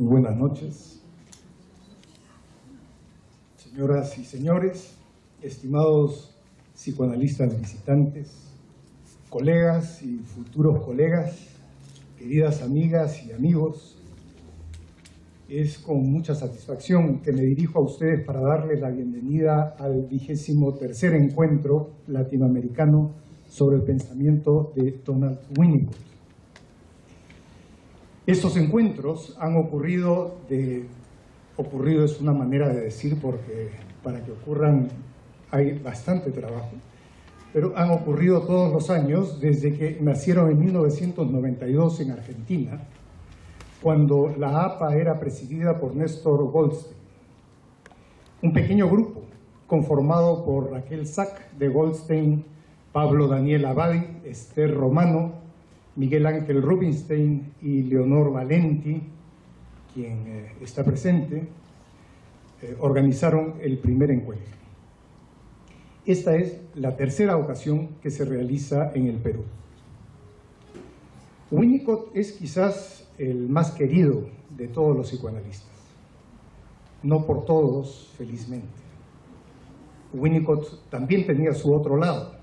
Muy buenas noches. Señoras y señores, estimados psicoanalistas visitantes, colegas y futuros colegas, queridas amigas y amigos, es con mucha satisfacción que me dirijo a ustedes para darles la bienvenida al 23º encuentro latinoamericano sobre el pensamiento de Donald Winnicott. Estos encuentros han ocurrido es una manera de decir porque para que ocurran hay bastante trabajo, pero han ocurrido todos los años desde que nacieron en 1992 en Argentina, cuando la APA era presidida por Néstor Goldstein. Un pequeño grupo conformado por Raquel Sack de Goldstein, Pablo Daniel Abadi, Esther Romano, Miguel Ángel Rubinstein y Leonor Valenti, quien está presente, organizaron el primer encuentro. Esta es la tercera ocasión que se realiza en el Perú. Winnicott es quizás el más querido de todos los psicoanalistas. No por todos, felizmente. Winnicott también tenía su otro lado,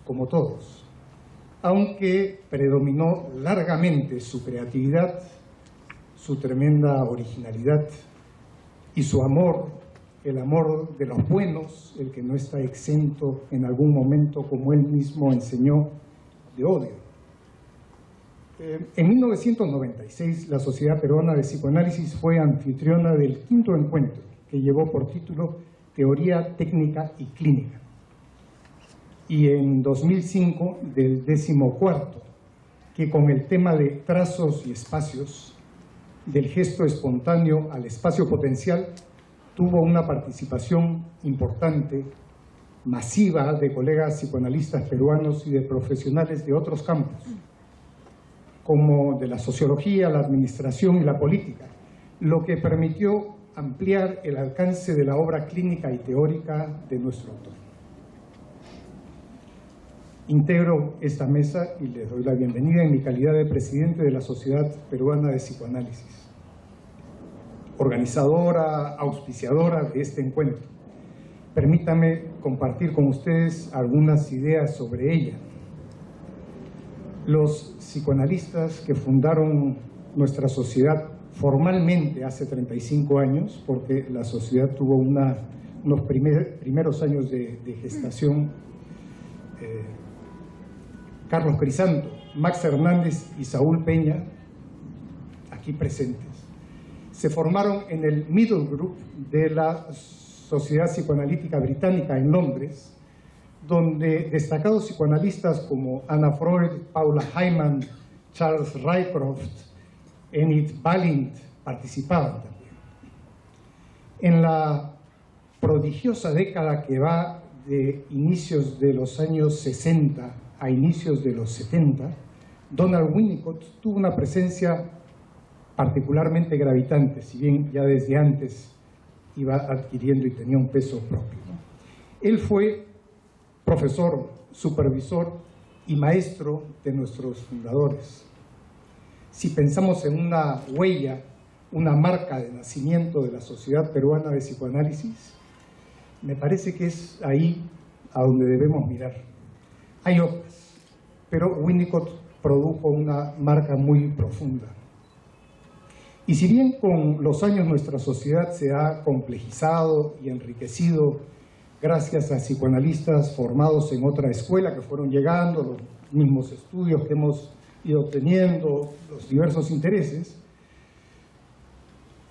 como todos, aunque predominó largamente su creatividad, su tremenda originalidad y su amor, el amor de los buenos, el que no está exento en algún momento, como él mismo enseñó, de odio. En 1996, la Sociedad Peruana de Psicoanálisis fue anfitriona del 5º encuentro, que llevó por título Teoría Técnica y Clínica. Y en 2005 del 14º, que con el tema de trazos y espacios, del gesto espontáneo al espacio potencial, tuvo una participación importante, masiva, de colegas psicoanalistas peruanos y de profesionales de otros campos, como de la sociología, la administración y la política, lo que permitió ampliar el alcance de la obra clínica y teórica de nuestro autor. Integro esta mesa y les doy la bienvenida en mi calidad de presidente de la Sociedad Peruana de Psicoanálisis, organizadora, auspiciadora de este encuentro. Permítanme compartir con ustedes algunas ideas sobre ella. Los psicoanalistas que fundaron nuestra sociedad formalmente hace 35 años, porque la sociedad tuvo unos primeros años de gestación, Carlos Crisanto, Max Hernández y Saúl Peña, aquí presentes, se formaron en el Middle Group de la Sociedad Psicoanalítica Británica en Londres, donde destacados psicoanalistas como Anna Freud, Paula Hyman, Charles Rycroft, Enid Balint participaban también. En la prodigiosa década que va de inicios de los años 60 a inicios de los 70, Donald Winnicott tuvo una presencia particularmente gravitante, si bien ya desde antes iba adquiriendo y tenía un peso propio. Él fue profesor, supervisor y maestro de nuestros fundadores. Si pensamos en una huella, una marca de nacimiento de la Sociedad Peruana de Psicoanálisis, me parece que es ahí a donde debemos mirar. Hay otras, pero Winnicott produjo una marca muy profunda. Y si bien con los años nuestra sociedad se ha complejizado y enriquecido gracias a psicoanalistas formados en otra escuela que fueron llegando, los mismos estudios que hemos ido teniendo, los diversos intereses,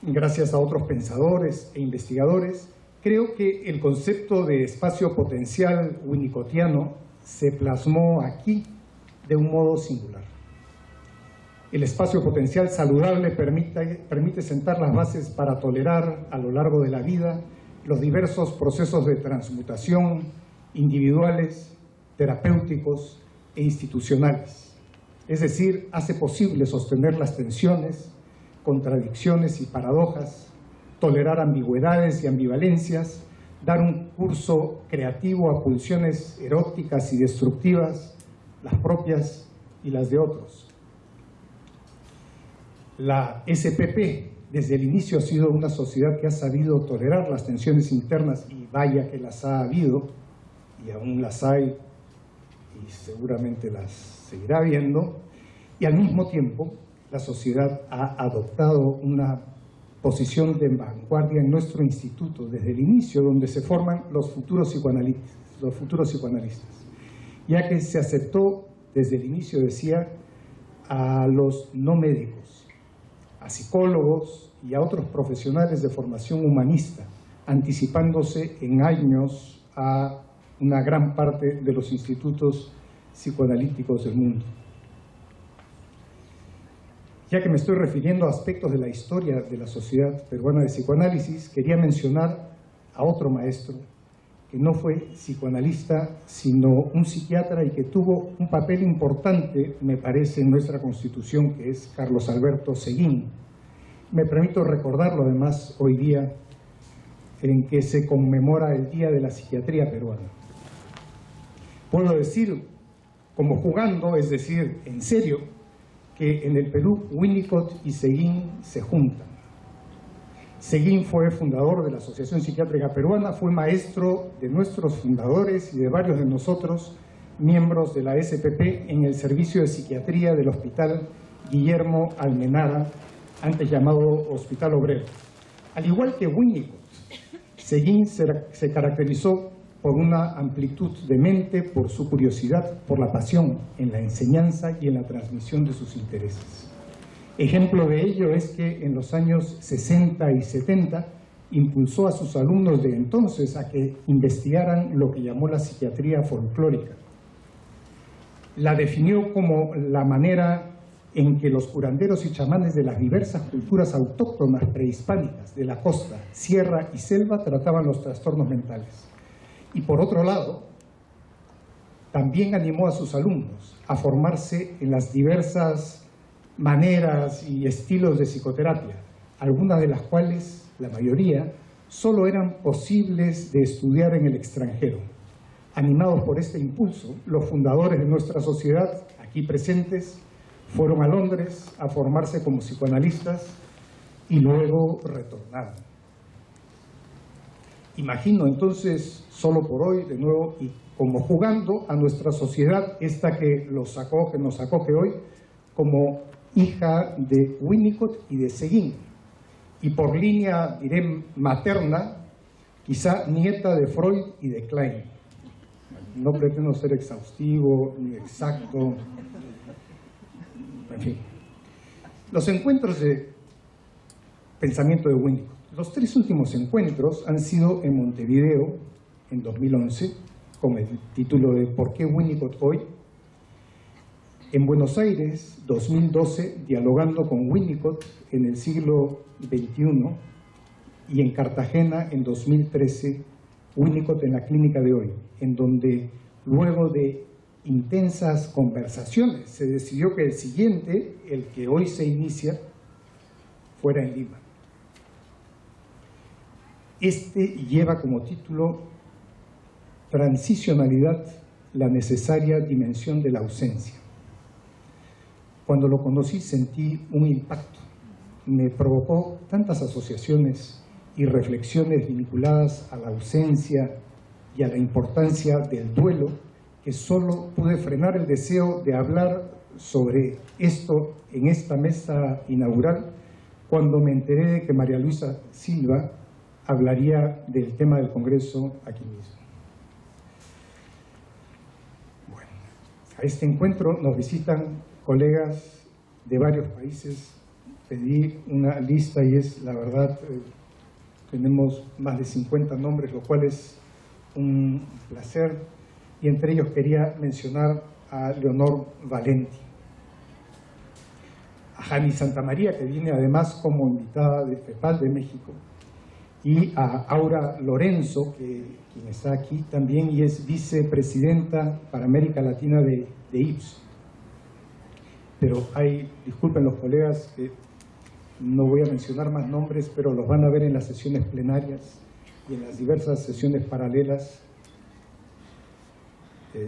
gracias a otros pensadores e investigadores, creo que el concepto de espacio potencial winnicottiano se plasmó aquí de un modo singular. El espacio potencial saludable permite sentar las bases para tolerar a lo largo de la vida los diversos procesos de transmutación individuales, terapéuticos e institucionales. Es decir, hace posible sostener las tensiones, contradicciones y paradojas, tolerar ambigüedades y ambivalencias, dar un curso creativo a pulsiones eróticas y destructivas, las propias y las de otros. La SPP, desde el inicio ha sido una sociedad que ha sabido tolerar las tensiones internas, y vaya que las ha habido, y aún las hay, y seguramente las seguirá habiendo, y al mismo tiempo la sociedad ha adoptado una posición de vanguardia en nuestro instituto desde el inicio, donde se forman los futuros psicoanalistas, ya que se aceptó desde el inicio, decía, a los no médicos, a psicólogos y a otros profesionales de formación humanista, anticipándose en años a una gran parte de los institutos psicoanalíticos del mundo. Ya que me estoy refiriendo a aspectos de la historia de la Sociedad Peruana de Psicoanálisis, quería mencionar a otro maestro que no fue psicoanalista, sino un psiquiatra, y que tuvo un papel importante, me parece, en nuestra Constitución, que es Carlos Alberto Seguín. Me permito recordarlo además hoy día, en que se conmemora el Día de la Psiquiatría Peruana. Puedo decir, como jugando, es decir, en serio, que en el Perú Winnicott y Seguín se juntan. Seguín fue fundador de la Asociación Psiquiátrica Peruana, fue maestro de nuestros fundadores y de varios de nosotros, miembros de la SPP, en el servicio de psiquiatría del Hospital Guillermo Almenara, antes llamado Hospital Obrero. Al igual que Winnicott, Seguín se caracterizó por una amplitud de mente, por su curiosidad, por la pasión en la enseñanza y en la transmisión de sus intereses. Ejemplo de ello es que en los años 60 y 70 impulsó a sus alumnos de entonces a que investigaran lo que llamó la psiquiatría folclórica. La definió como la manera en que los curanderos y chamanes de las diversas culturas autóctonas prehispánicas de la costa, sierra y selva trataban los trastornos mentales. Y por otro lado, también animó a sus alumnos a formarse en las diversas maneras y estilos de psicoterapia, algunas de las cuales, la mayoría, solo eran posibles de estudiar en el extranjero. Animados por este impulso, los fundadores de nuestra sociedad, aquí presentes, fueron a Londres a formarse como psicoanalistas y luego retornaron. Imagino entonces, solo por hoy, de nuevo, y como jugando a nuestra sociedad, esta que nos acoge hoy, como hija de Winnicott y de Seguín, y por línea, diré, materna, quizá nieta de Freud y de Klein. No pretendo ser exhaustivo ni exacto, en fin. Los encuentros de pensamiento de Winnicott. Los 3 últimos encuentros han sido en Montevideo, en 2011, con el título de ¿Por qué Winnicott hoy?, en Buenos Aires, 2012, dialogando con Winnicott en el siglo XXI, y en Cartagena, en 2013, Winnicott en la clínica de hoy, en donde, luego de intensas conversaciones, se decidió que el siguiente, el que hoy se inicia, fuera en Lima. Este lleva como título Transicionalidad, la necesaria dimensión de la ausencia. Cuando lo conocí sentí un impacto. Me provocó tantas asociaciones y reflexiones vinculadas a la ausencia y a la importancia del duelo, que solo pude frenar el deseo de hablar sobre esto en esta mesa inaugural cuando me enteré de que María Luisa Silva hablaría del tema del Congreso aquí mismo. Bueno, a este encuentro nos visitan colegas de varios países. Pedí una lista y es, la verdad, tenemos más de 50 nombres, lo cual es un placer, y entre ellos quería mencionar a Leonor Valenti, a Jani Santamaría, que viene además como invitada de FEPAL de México, y a Aura Lorenzo, quien está aquí también y es vicepresidenta para América Latina de IPS. Pero disculpen los colegas, que no voy a mencionar más nombres, pero los van a ver en las sesiones plenarias y en las diversas sesiones paralelas.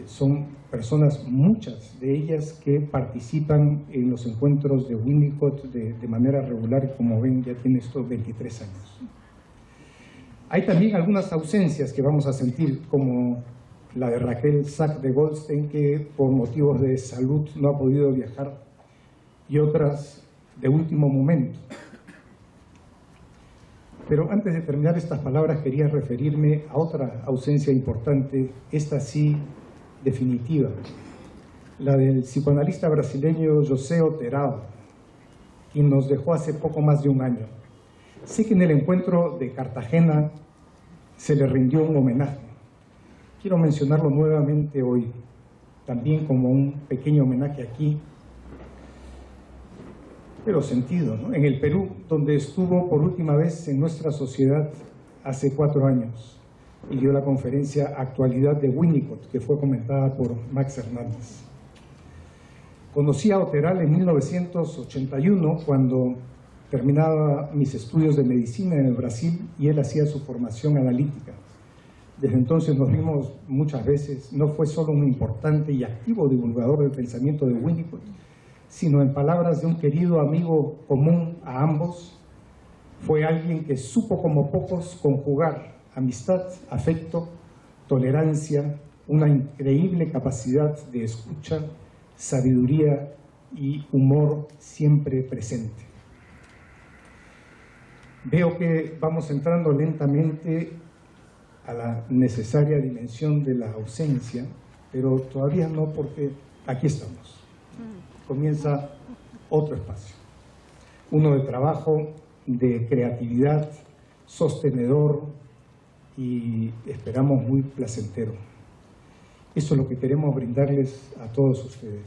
son personas, muchas de ellas, que participan en los encuentros de Winnicott de manera regular, y como ven ya tiene estos 23 años. Hay también algunas ausencias que vamos a sentir, como la de Raquel Sack de Goldstein, que por motivos de salud no ha podido viajar, y otras de último momento. Pero antes de terminar estas palabras quería referirme a otra ausencia importante, esta sí definitiva, la del psicoanalista brasileño José Otterado, quien nos dejó hace poco más de un año. Sé que en el encuentro de Cartagena se le rindió un homenaje. Quiero mencionarlo nuevamente hoy, también como un pequeño homenaje aquí, pero sentido, ¿no? En el Perú, donde estuvo por última vez en nuestra sociedad hace 4 años y dio la conferencia Actualidad de Winnicott, que fue comentada por Max Hernández. Conocí a Otteral en 1981, cuando terminaba mis estudios de medicina en el Brasil y él hacía su formación analítica. Desde entonces nos vimos muchas veces. No fue solo un importante y activo divulgador del pensamiento de Winnicott, sino, en palabras de un querido amigo común a ambos, fue alguien que supo como pocos conjugar amistad, afecto, tolerancia, una increíble capacidad de escucha, sabiduría y humor siempre presente. Veo que vamos entrando lentamente a la necesaria dimensión de la ausencia, pero todavía no, porque aquí estamos. Comienza otro espacio, uno de trabajo, de creatividad, sostenedor y esperamos muy placentero. Eso es lo que queremos brindarles a todos ustedes.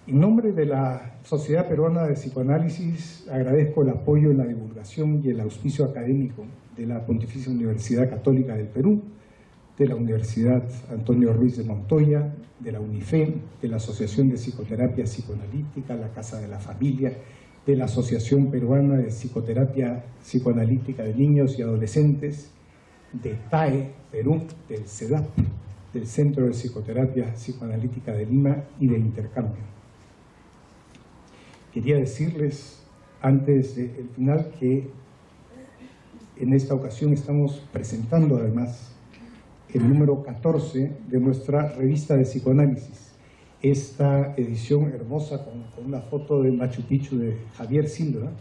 En nombre de la Sociedad Peruana de Psicoanálisis agradezco el apoyo en la divulgación y el auspicio académico de la Pontificia Universidad Católica del Perú, de la Universidad Antonio Ruiz de Montoya, de la UNIFE, de la Asociación de Psicoterapia Psicoanalítica, la Casa de la Familia, de la Asociación Peruana de Psicoterapia Psicoanalítica de Niños y Adolescentes, de TAE Perú, del CEDAP, del Centro de Psicoterapia Psicoanalítica de Lima y de Intercambio. Quería decirles antes del final que en esta ocasión estamos presentando además el número 14 de nuestra revista de psicoanálisis. Esta edición hermosa con una foto del Machu Picchu de Javier Silva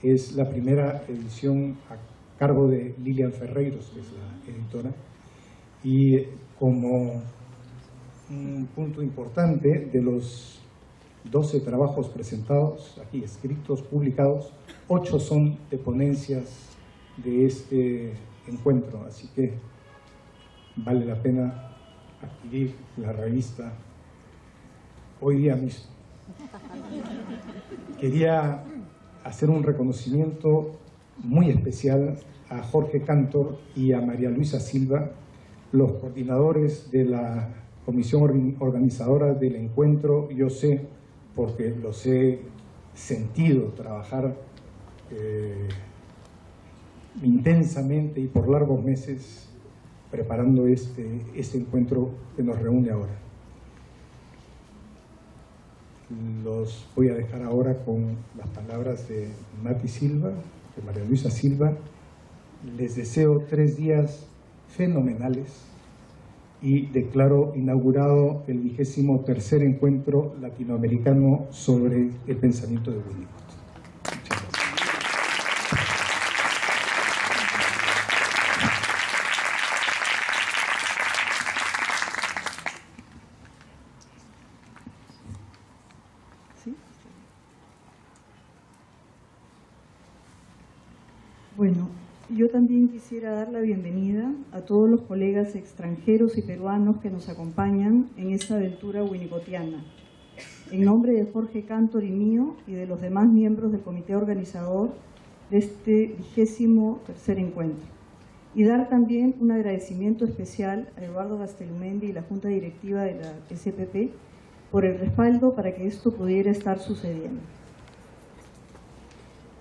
es la primera edición a cargo de Lilian Ferreiros, que es la editora, y como un punto importante, de los 12 trabajos presentados, aquí escritos, publicados, 8 son de ponencias de este encuentro, así que vale la pena adquirir la revista hoy día mismo. Quería hacer un reconocimiento muy especial a Jorge Cantor y a María Luisa Silva, los coordinadores de la comisión organizadora del encuentro. Yo sé, porque los he sentido trabajar intensamente y por largos meses preparando este encuentro que nos reúne ahora. Los voy a dejar ahora con las palabras de Mati Silva, de María Luisa Silva. Les deseo 3 días fenomenales y declaro inaugurado el 23º encuentro latinoamericano sobre el pensamiento de Winnicott. Bueno, yo también quisiera dar la bienvenida a todos los colegas extranjeros y peruanos que nos acompañan en esta aventura winnicottiana. En nombre de Jorge Cantor y mío y de los demás miembros del comité organizador de este 23º encuentro. Y dar también un agradecimiento especial a Eduardo Gastelumendi y la Junta Directiva de la SPP por el respaldo para que esto pudiera estar sucediendo.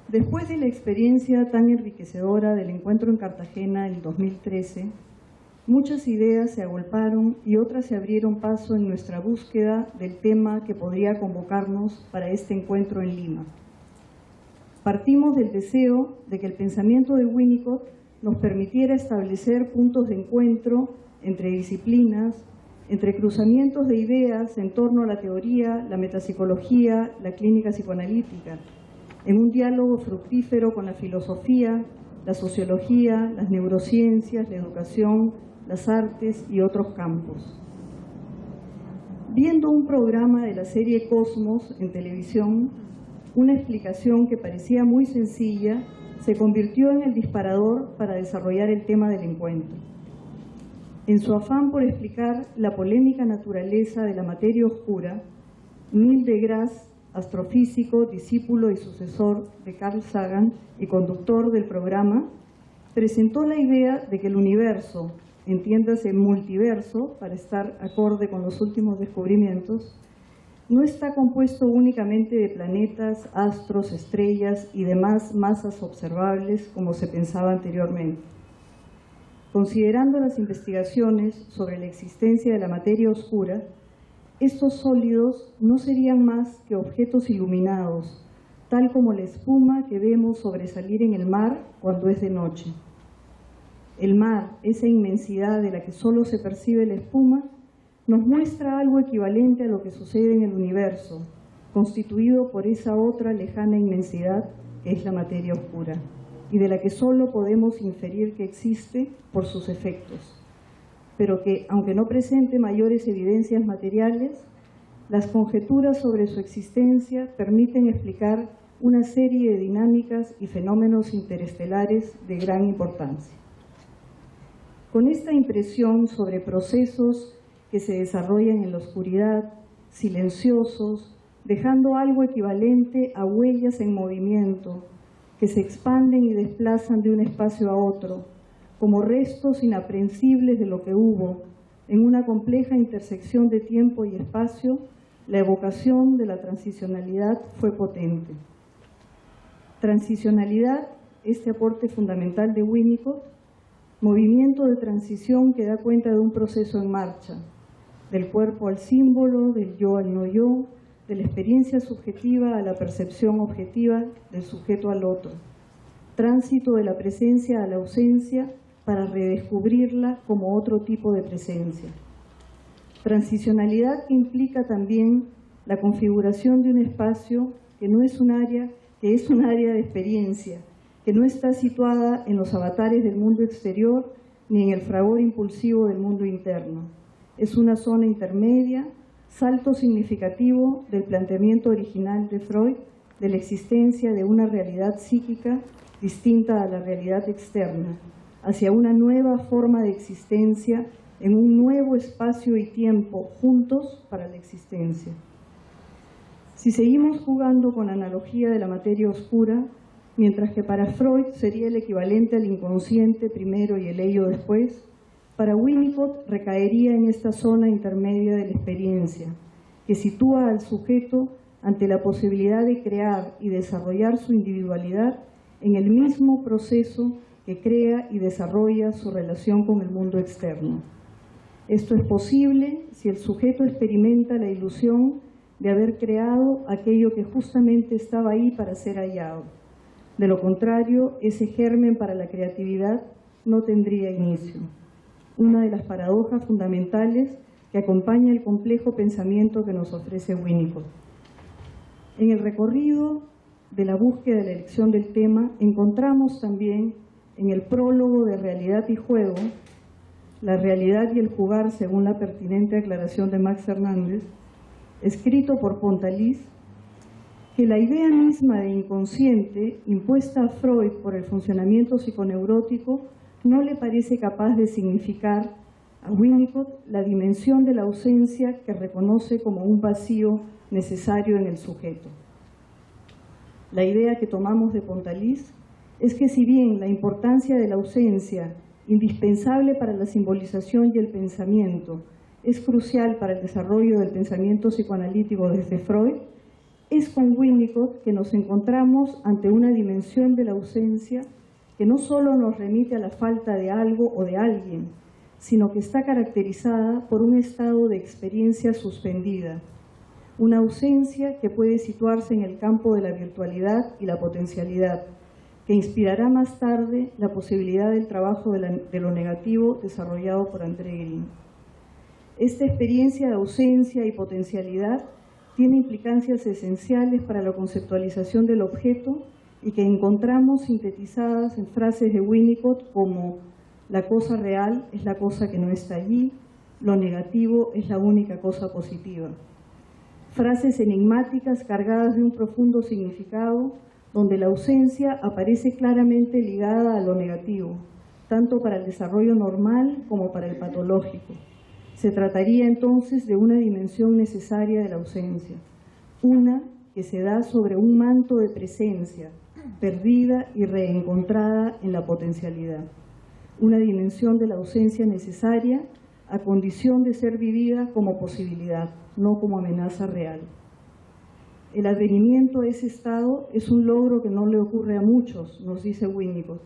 Después de la experiencia tan enriquecedora del encuentro en Cartagena en 2013, Muchas ideas se agolparon y otras se abrieron paso en nuestra búsqueda del tema que podría convocarnos para este encuentro en Lima. Partimos del deseo de que el pensamiento de Winnicott nos permitiera establecer puntos de encuentro entre disciplinas, entre cruzamientos de ideas en torno a la teoría, la metapsicología, la clínica psicoanalítica, en un diálogo fructífero con la filosofía, la sociología, las neurociencias, la educación, las artes y otros campos. Viendo un programa de la serie Cosmos en televisión, una explicación que parecía muy sencilla se convirtió en el disparador para desarrollar el tema del encuentro. En su afán por explicar la polémica naturaleza de la materia oscura, Neil deGrasse, astrofísico, discípulo y sucesor de Carl Sagan y conductor del programa, presentó la idea de que el universo, entiéndase multiverso, para estar acorde con los últimos descubrimientos, no está compuesto únicamente de planetas, astros, estrellas y demás masas observables como se pensaba anteriormente. Considerando las investigaciones sobre la existencia de la materia oscura, estos sólidos no serían más que objetos iluminados, tal como la espuma que vemos sobresalir en el mar cuando es de noche. El mar, esa inmensidad de la que solo se percibe la espuma, nos muestra algo equivalente a lo que sucede en el universo, constituido por esa otra lejana inmensidad que es la materia oscura, y de la que solo podemos inferir que existe por sus efectos, pero que, aunque no presente mayores evidencias materiales, las conjeturas sobre su existencia permiten explicar una serie de dinámicas y fenómenos interestelares de gran importancia. Con esta impresión sobre procesos que se desarrollan en la oscuridad, silenciosos, dejando algo equivalente a huellas en movimiento, que se expanden y desplazan de un espacio a otro, como restos inaprensibles de lo que hubo, en una compleja intersección de tiempo y espacio, la evocación de la transicionalidad fue potente. Transicionalidad, este aporte fundamental de Winnicott, movimiento de transición que da cuenta de un proceso en marcha, del cuerpo al símbolo, del yo al no yo, de la experiencia subjetiva a la percepción objetiva, del sujeto al otro. Tránsito de la presencia a la ausencia para redescubrirla como otro tipo de presencia. Transicionalidad que implica también la configuración de un espacio que no es un área, que es un área de experiencia, que no está situada en los avatares del mundo exterior ni en el fragor impulsivo del mundo interno. Es una zona intermedia, salto significativo del planteamiento original de Freud de la existencia de una realidad psíquica distinta a la realidad externa, hacia una nueva forma de existencia en un nuevo espacio y tiempo juntos para la existencia. Si seguimos jugando con la analogía de la materia oscura, mientras que para Freud sería el equivalente al inconsciente primero y el ello después, para Winnicott recaería en esta zona intermedia de la experiencia, que sitúa al sujeto ante la posibilidad de crear y desarrollar su individualidad en el mismo proceso que crea y desarrolla su relación con el mundo externo. Esto es posible si el sujeto experimenta la ilusión de haber creado aquello que justamente estaba ahí para ser hallado. De lo contrario, ese germen para la creatividad no tendría inicio. Una de las paradojas fundamentales que acompaña el complejo pensamiento que nos ofrece Winnicott. En el recorrido de la búsqueda de la elección del tema, encontramos también en el prólogo de Realidad y Juego, la realidad y el jugar según la pertinente aclaración de Max Hernández, escrito por Pontalís, que la idea misma de inconsciente, impuesta a Freud por el funcionamiento psiconeurótico, no le parece capaz de significar a Winnicott la dimensión de la ausencia que reconoce como un vacío necesario en el sujeto. La idea que tomamos de Pontalís es que si bien la importancia de la ausencia, indispensable para la simbolización y el pensamiento, es crucial para el desarrollo del pensamiento psicoanalítico desde Freud, es con Winnicott que nos encontramos ante una dimensión de la ausencia que no solo nos remite a la falta de algo o de alguien, sino que está caracterizada por un estado de experiencia suspendida, una ausencia que puede situarse en el campo de la virtualidad y la potencialidad, que inspirará más tarde la posibilidad del trabajo de lo negativo desarrollado por André Green. Esta experiencia de ausencia y potencialidad tiene implicancias esenciales para la conceptualización del objeto y que encontramos sintetizadas en frases de Winnicott como la cosa real es la cosa que no está allí, lo negativo es la única cosa positiva. Frases enigmáticas cargadas de un profundo significado, donde la ausencia aparece claramente ligada a lo negativo, tanto para el desarrollo normal como para el patológico. Se trataría entonces de una dimensión necesaria de la ausencia, una que se da sobre un manto de presencia, perdida y reencontrada en la potencialidad. Una dimensión de la ausencia necesaria a condición de ser vivida como posibilidad, no como amenaza real. El advenimiento a ese estado es un logro que no le ocurre a muchos, nos dice Winnicott,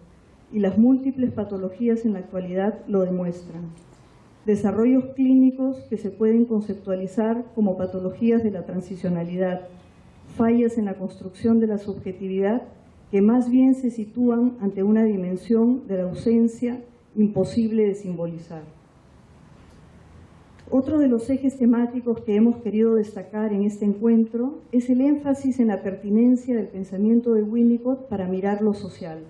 y las múltiples patologías en la actualidad lo demuestran. Desarrollos clínicos que se pueden conceptualizar como patologías de la transicionalidad, fallas en la construcción de la subjetividad que más bien se sitúan ante una dimensión de la ausencia imposible de simbolizar. Otro de los ejes temáticos que hemos querido destacar en este encuentro es el énfasis en la pertinencia del pensamiento de Winnicott para mirar lo social.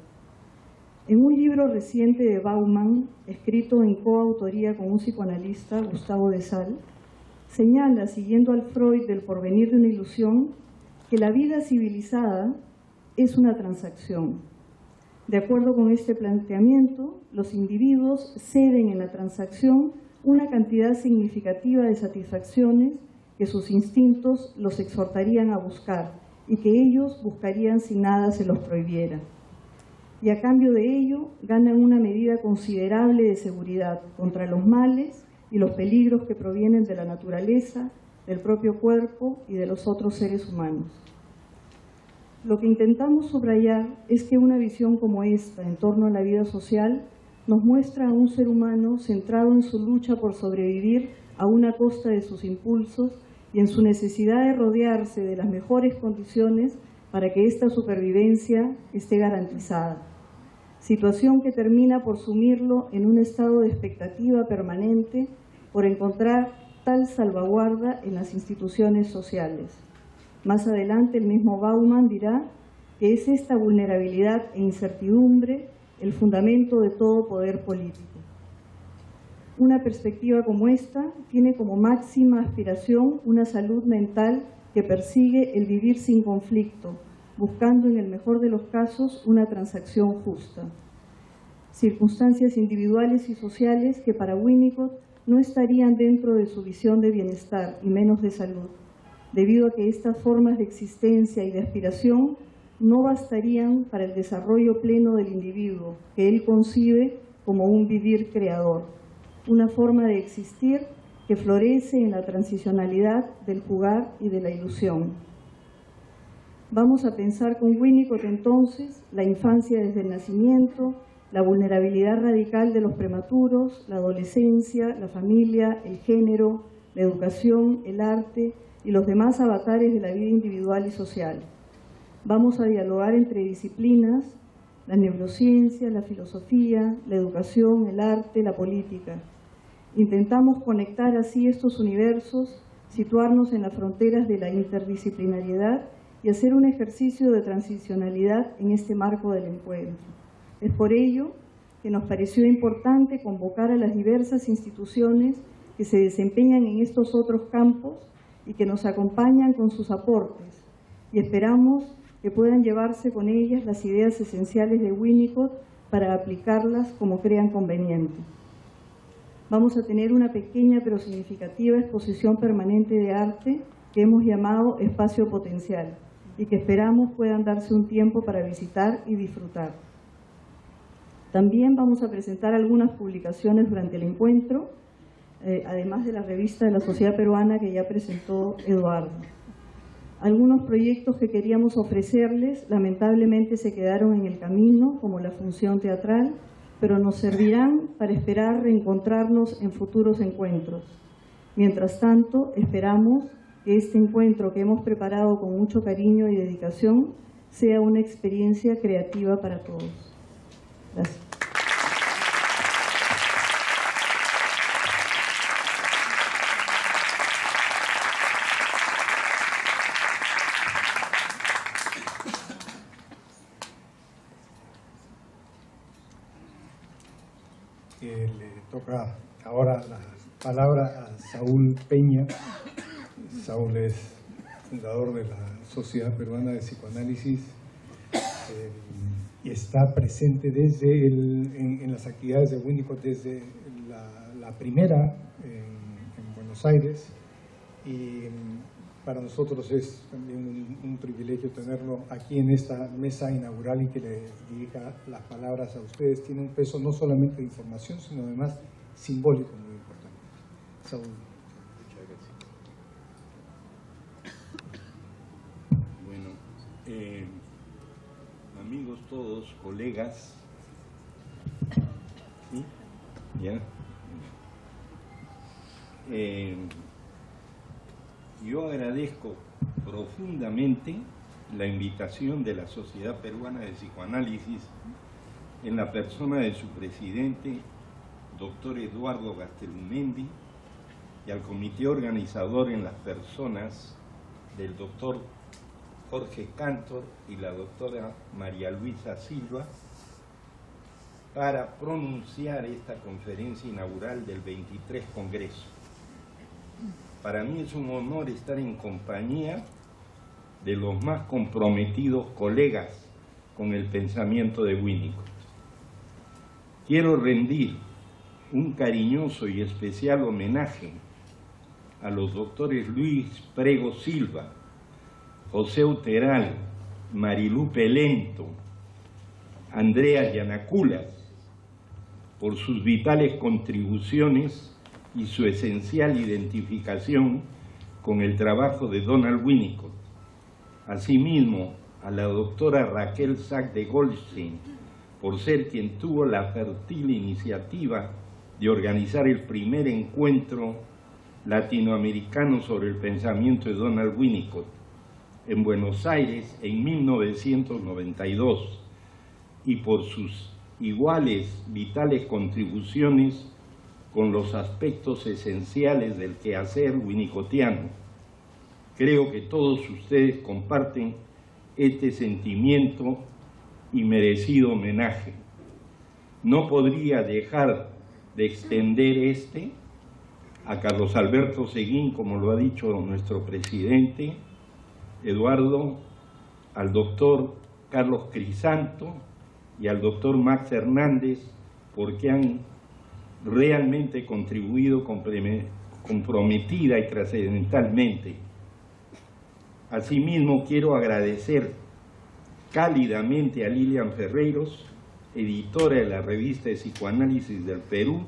En un libro reciente de Bauman, escrito en coautoría con un psicoanalista, Gustavo de Sal, señala, siguiendo al Freud del porvenir de una ilusión, que la vida civilizada es una transacción. De acuerdo con este planteamiento, los individuos ceden en la transacción una cantidad significativa de satisfacciones que sus instintos los exhortarían a buscar y que ellos buscarían si nada se los prohibiera. Y a cambio de ello ganan una medida considerable de seguridad contra los males y los peligros que provienen de la naturaleza, del propio cuerpo y de los otros seres humanos. Lo que intentamos subrayar es que una visión como esta en torno a la vida social nos muestra a un ser humano centrado en su lucha por sobrevivir a una costa de sus impulsos y en su necesidad de rodearse de las mejores condiciones para que esta supervivencia esté garantizada. Situación que termina por sumirlo en un estado de expectativa permanente por encontrar tal salvaguarda en las instituciones sociales. Más adelante el mismo Bauman dirá que es esta vulnerabilidad e incertidumbre el fundamento de todo poder político. Una perspectiva como esta tiene como máxima aspiración una salud mental que persigue el vivir sin conflicto, buscando en el mejor de los casos una transacción justa. Circunstancias individuales y sociales que para Winnicott no estarían dentro de su visión de bienestar y menos de salud, debido a que estas formas de existencia y de aspiración no bastarían para el desarrollo pleno del individuo, que él concibe como un vivir creador, una forma de existir que florece en la transicionalidad del jugar y de la ilusión. Vamos a pensar con Winnicott entonces la infancia desde el nacimiento, la vulnerabilidad radical de los prematuros, la adolescencia, la familia, el género, la educación, el arte y los demás avatares de la vida individual y social. Vamos a dialogar entre disciplinas, la neurociencia, la filosofía, la educación, el arte, la política. Intentamos conectar así estos universos, situarnos en las fronteras de la interdisciplinariedad y hacer un ejercicio de transicionalidad en este marco del encuentro. Es por ello que nos pareció importante convocar a las diversas instituciones que se desempeñan en estos otros campos y que nos acompañan con sus aportes, y esperamos que puedan llevarse con ellas las ideas esenciales de Winnicott para aplicarlas como crean conveniente. Vamos a tener una pequeña pero significativa exposición permanente de arte que hemos llamado Espacio Potencial y que esperamos puedan darse un tiempo para visitar y disfrutar. También vamos a presentar algunas publicaciones durante el encuentro, además de la revista de la Sociedad Peruana que ya presentó Eduardo. Algunos proyectos que queríamos ofrecerles lamentablemente se quedaron en el camino, como la función teatral, pero nos servirán para esperar reencontrarnos en futuros encuentros. Mientras tanto, esperamos que este encuentro que hemos preparado con mucho cariño y dedicación sea una experiencia creativa para todos. Gracias. Le toca ahora la palabra a Saúl Peña. Saúl es fundador de la Sociedad Peruana de Psicoanálisis y está presente en las actividades de Winnicott desde la primera en Buenos Aires, y para nosotros es también un privilegio tenerlo aquí en esta mesa inaugural y que le dirija las palabras a ustedes. Tiene un peso no solamente de información, sino además simbólico muy importante. Saúl. Muchas gracias. Bueno, amigos todos, colegas, ¿sí? ¿Ya? Yo agradezco profundamente la invitación de la Sociedad Peruana de Psicoanálisis en la persona de su presidente, doctor Eduardo Gastelumendi, y al comité organizador en las personas del doctor Jorge Cantor y la doctora María Luisa Silva, para pronunciar esta conferencia inaugural del 23 Congreso. Para mí es un honor estar en compañía de los más comprometidos colegas con el pensamiento de Winnicott. Quiero rendir un cariñoso y especial homenaje a los doctores Luis Prego Silva, José Uteral, Marilú Pelento, Andrea Yanaculas, por sus vitales contribuciones y su esencial identificación con el trabajo de Donald Winnicott. Asimismo, a la doctora Raquel Sack de Goldstein, por ser quien tuvo la fértil iniciativa de organizar el primer encuentro latinoamericano sobre el pensamiento de Donald Winnicott en Buenos Aires en 1992, y por sus iguales vitales contribuciones con los aspectos esenciales del quehacer winnicottiano. Creo que todos ustedes comparten este sentimiento y merecido homenaje. No podría dejar de extender a Carlos Alberto Seguín, como lo ha dicho nuestro presidente, Eduardo, al doctor Carlos Crisanto y al doctor Max Hernández, porque han realmente contribuido comprometida y trascendentalmente. Asimismo, quiero agradecer cálidamente a Lilian Ferreiros, editora de la revista de Psicoanálisis del Perú,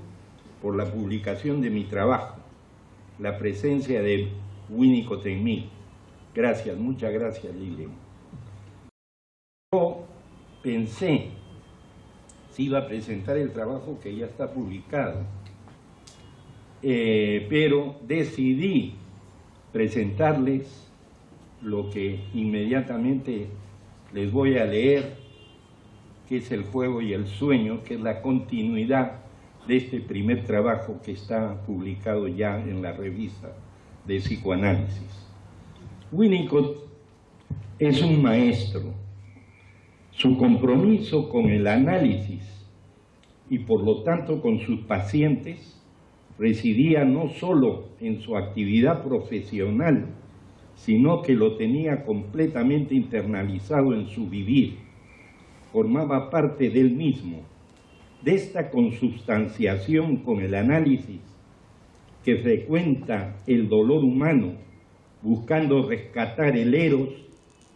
por la publicación de mi trabajo, La presencia de Winnicott en mí. Gracias, muchas gracias, Lilian. Yo pensé si iba a presentar el trabajo que ya está publicado, pero decidí presentarles lo que inmediatamente les voy a leer, que es El juego y el sueño, que es la continuidad de este primer trabajo que está publicado ya en la revista de psicoanálisis. Winnicott es un maestro. Su compromiso con el análisis y por lo tanto con sus pacientes residía no solo en su actividad profesional, sino que lo tenía completamente internalizado en su vivir. Formaba parte de él mismo, de esta consubstanciación con el análisis que frecuenta el dolor humano, buscando rescatar el eros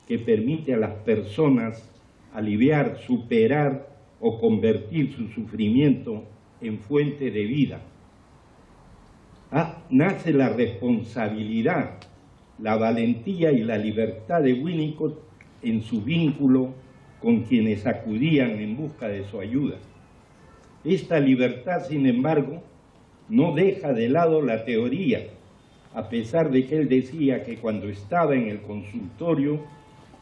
que permite a las personas aliviar, superar o convertir su sufrimiento en fuente de vida. Nace la responsabilidad, la valentía y la libertad de Winnicott en su vínculo con quienes acudían en busca de su ayuda. Esta libertad, sin embargo, no deja de lado la teoría, a pesar de que él decía que cuando estaba en el consultorio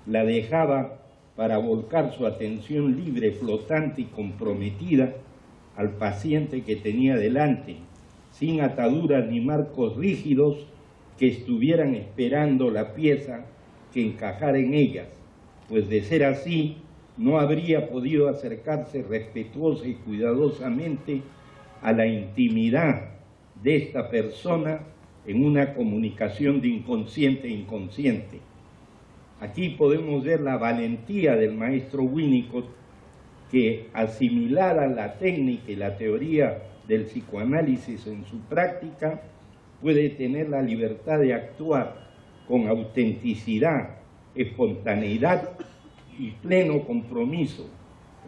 la dejaba para volcar su atención libre, flotante y comprometida al paciente que tenía delante, sin ataduras ni marcos rígidos que estuvieran esperando la pieza que encajara en ellas, pues de ser así no habría podido acercarse respetuosa y cuidadosamente a la intimidad de esta persona en una comunicación de inconsciente a inconsciente. Aquí podemos ver la valentía del maestro Winnicott, que asimilada la técnica y la teoría del psicoanálisis en su práctica, puede tener la libertad de actuar con autenticidad, espontaneidad y pleno compromiso,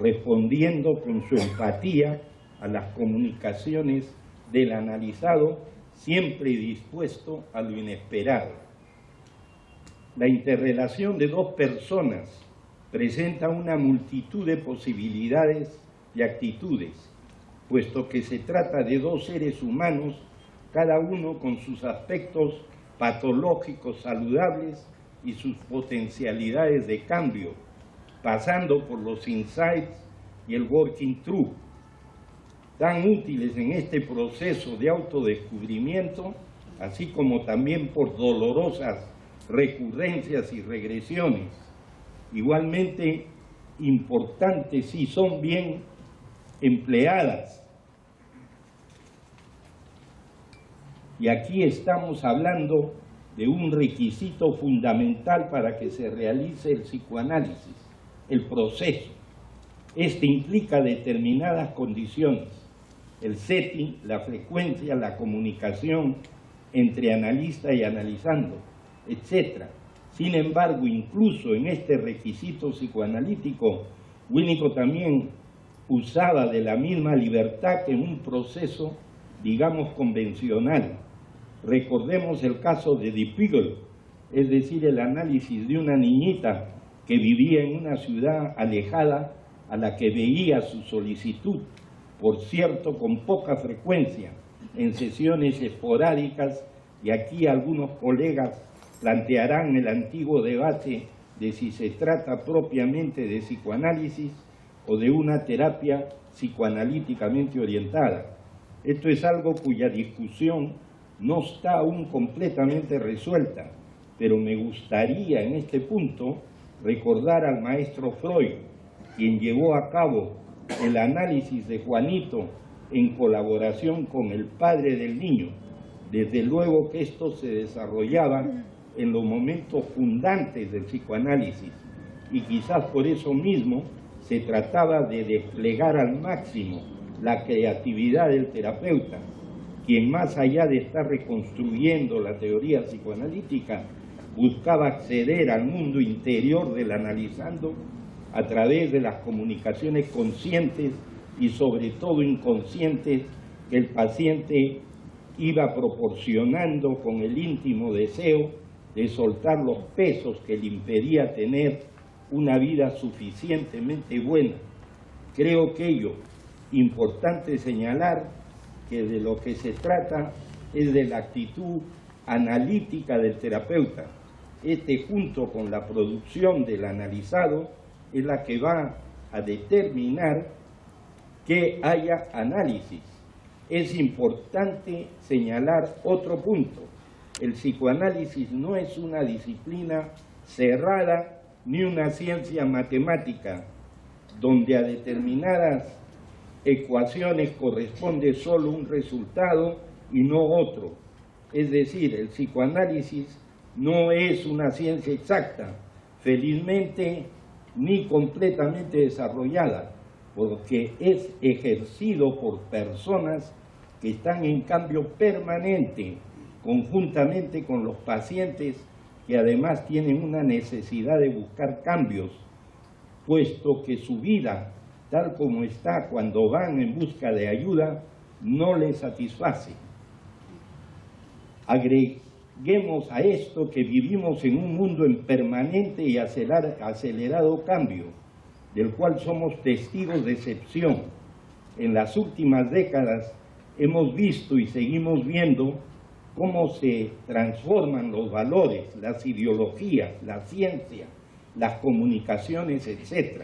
respondiendo con su empatía a las comunicaciones del analizado, siempre dispuesto a lo inesperado. La interrelación de dos personas presenta una multitud de posibilidades y actitudes, puesto que se trata de dos seres humanos, cada uno con sus aspectos patológicos saludables y sus potencialidades de cambio, pasando por los insights y el working through, tan útiles en este proceso de autodescubrimiento, así como también por dolorosas recurrencias y regresiones, igualmente importantes si son bien empleadas. Y aquí estamos hablando de un requisito fundamental para que se realice el psicoanálisis, el proceso. Este implica determinadas condiciones: el setting, la frecuencia, la comunicación entre analista y analizando, etc. Sin embargo, incluso en este requisito psicoanalítico, Winnicott también usaba de la misma libertad que en un proceso, digamos, convencional. Recordemos el caso de Die Pugel, es decir, el análisis de una niñita que vivía en una ciudad alejada a la que veía su solicitud, por cierto, con poca frecuencia, en sesiones esporádicas, y aquí algunos colegas plantearán el antiguo debate de si se trata propiamente de psicoanálisis o de una terapia psicoanalíticamente orientada. Esto es algo cuya discusión no está aún completamente resuelta, pero me gustaría en este punto recordar al maestro Freud, quien llevó a cabo el análisis de Juanito en colaboración con el padre del niño. Desde luego que esto se desarrollaba en los momentos fundantes del psicoanálisis, y quizás por eso mismo se trataba de desplegar al máximo la creatividad del terapeuta, quien más allá de estar reconstruyendo la teoría psicoanalítica, buscaba acceder al mundo interior del analizando a través de las comunicaciones conscientes y sobre todo inconscientes que el paciente iba proporcionando con el íntimo deseo de soltar los pesos que le impedía tener una vida suficientemente buena. Creo que ello, importante señalar que de lo que se trata es de la actitud analítica del terapeuta. Junto con la producción del analizado, es la que va a determinar que haya análisis. Es importante señalar otro punto: el psicoanálisis no es una disciplina cerrada ni una ciencia matemática donde a determinadas ecuaciones corresponde solo un resultado y no otro. Es decir, el psicoanálisis no es una ciencia exacta, felizmente ni completamente desarrollada, porque es ejercido por personas que están en cambio permanente, conjuntamente con los pacientes, que además tienen una necesidad de buscar cambios, puesto que su vida, tal como está cuando van en busca de ayuda, no les satisface. Agreguemos a esto que vivimos en un mundo en permanente y acelerado cambio, del cual somos testigos de excepción. en las últimas décadas hemos visto y seguimos viendo cómo se transforman los valores, las ideologías, la ciencia, las comunicaciones, etc.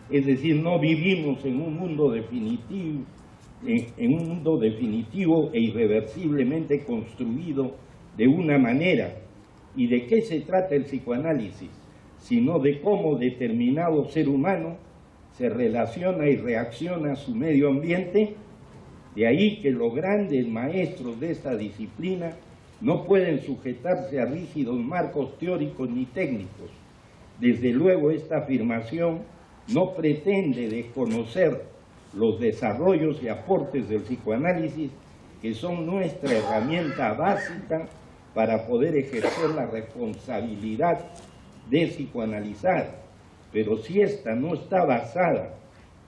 Es decir, no vivimos en un mundo definitivo, e irreversiblemente construido de una manera. ¿Y de qué se trata el psicoanálisis? Sino de cómo determinado ser humano se relaciona y reacciona a su medio ambiente. De ahí que los grandes maestros de esta disciplina no pueden sujetarse a rígidos marcos teóricos ni técnicos. Desde luego, esta afirmación no pretende desconocer los desarrollos y aportes del psicoanálisis, que son nuestra herramienta básica para poder ejercer la responsabilidad de psicoanalizar. Pero si esta no está basada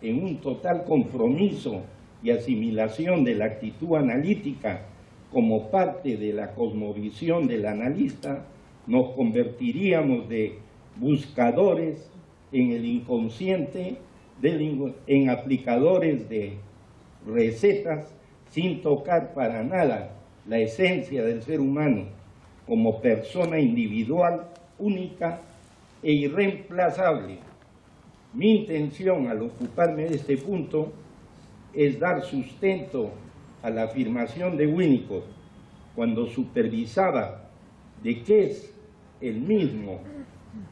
en un total compromiso y asimilación de la actitud analítica como parte de la cosmovisión del analista, nos convertiríamos de buscadores en el inconsciente, en aplicadores de recetas, sin tocar para nada la esencia del ser humano como persona individual, única e irreemplazable. Mi intención al ocuparme de este punto es dar sustento a la afirmación de Winnicott cuando supervisaba de que es el mismo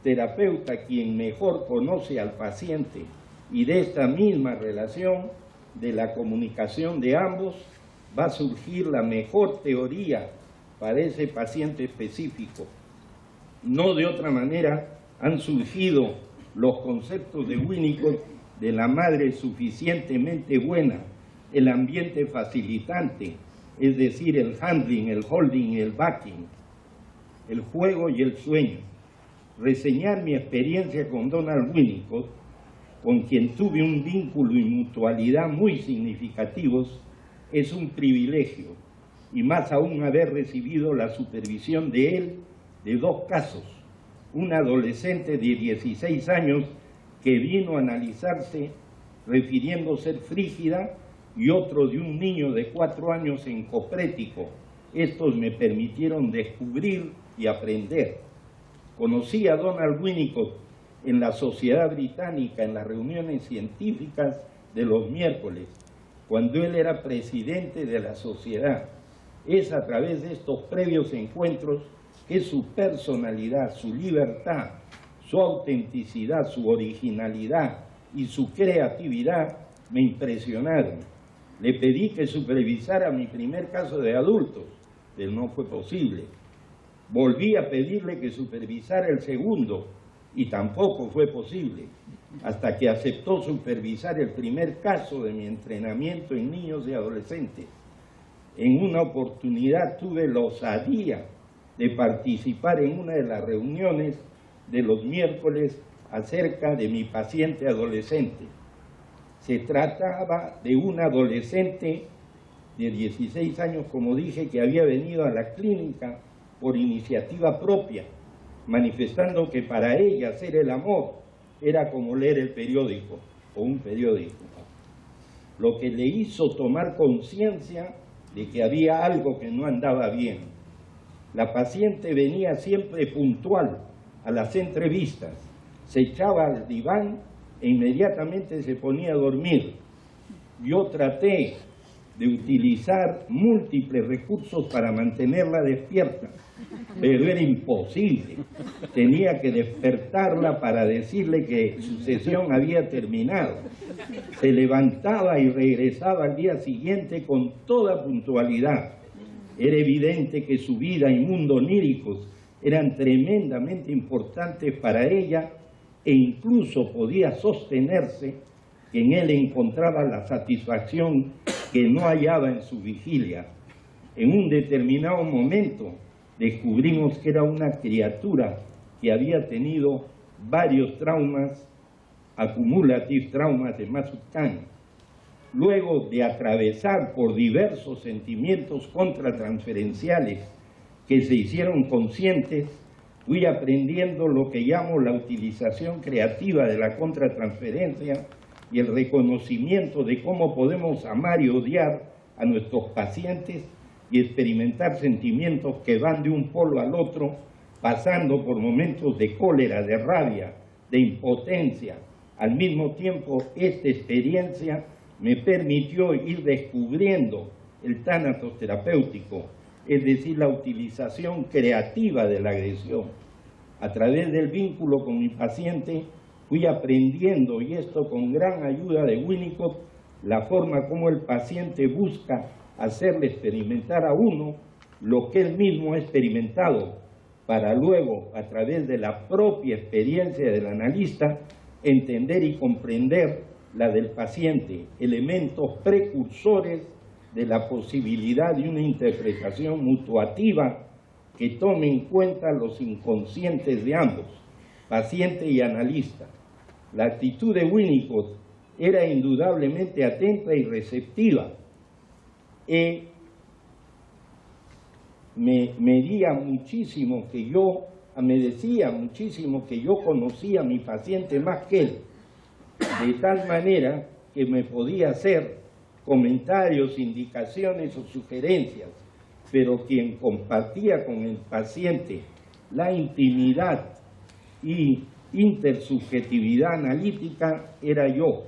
terapeuta quien mejor conoce al paciente, y de esta misma relación de la comunicación de ambos va a surgir la mejor teoría para ese paciente específico. No de otra manera han surgido los conceptos de Winnicott de la madre suficientemente buena, el ambiente facilitante, es decir, el handling, el holding y el backing, el juego y el sueño. Reseñar mi experiencia con Donald Winnicott, con quien tuve un vínculo y mutualidad muy significativos, es un privilegio, y más aún haber recibido la supervisión de él de dos casos: un adolescente de 16 años que vino a analizarse refiriendo ser frígida, y otro de un niño de 4 años encoprético. Estos me permitieron descubrir y aprender. Conocí a Donald Winnicott en la Sociedad Británica, en las reuniones científicas de los miércoles, cuando él era presidente de la sociedad. Es a través de estos previos encuentros que su personalidad, su libertad, su autenticidad, su originalidad y su creatividad me impresionaron. Le pedí que supervisara mi primer caso de adultos, pero no fue posible. Volví a pedirle que supervisara el segundo, y tampoco fue posible, hasta que aceptó supervisar el primer caso de mi entrenamiento en niños y adolescentes. En una oportunidad tuve la osadía de participar en una de las reuniones de los miércoles acerca de mi paciente adolescente. Se trataba de un adolescente de 16 años, como dije, que había venido a la clínica por iniciativa propia, manifestando que para ella hacer el amor era como leer el periódico o un periódico, lo que le hizo tomar conciencia de que había algo que no andaba bien. La paciente venía siempre puntual a las entrevistas, se echaba al diván e inmediatamente se ponía a dormir. Yo traté de utilizar múltiples recursos para mantenerla despierta, pero era imposible. Tenía que despertarla para decirle que su sesión había terminado. Se levantaba y regresaba al día siguiente con toda puntualidad. Era evidente que su vida y mundo oníricos eran tremendamente importantes para ella, e incluso podía sostenerse que en él encontraba la satisfacción que no hallaba en su vigilia. En un determinado momento descubrimos que era una criatura que había tenido varios traumas, acumulative traumas de Mazután. Luego de atravesar por diversos sentimientos contratransferenciales que se hicieron conscientes, fui aprendiendo lo que llamo la utilización creativa de la contratransferencia y el reconocimiento de cómo podemos amar y odiar a nuestros pacientes y experimentar sentimientos que van de un polo al otro, pasando por momentos de cólera, de rabia, de impotencia. Al mismo tiempo, esta experiencia me permitió ir descubriendo el tánatos terapéutico, es decir, la utilización creativa de la agresión. A través del vínculo con mi paciente fui aprendiendo, y esto con gran ayuda de Winnicott, la forma como el paciente busca hacerle experimentar a uno lo que él mismo ha experimentado, para luego, a través de la propia experiencia del analista, entender y comprender la del paciente, elementos precursores de la posibilidad de una interpretación mutuativa que tome en cuenta los inconscientes de ambos, paciente y analista. La actitud de Winnicott era indudablemente atenta y receptiva. Me decía muchísimo que yo conocía a mi paciente más que él, de tal manera que me podía hacer comentarios, indicaciones o sugerencias, pero quien compartía con el paciente la intimidad y intersubjetividad analítica era yo.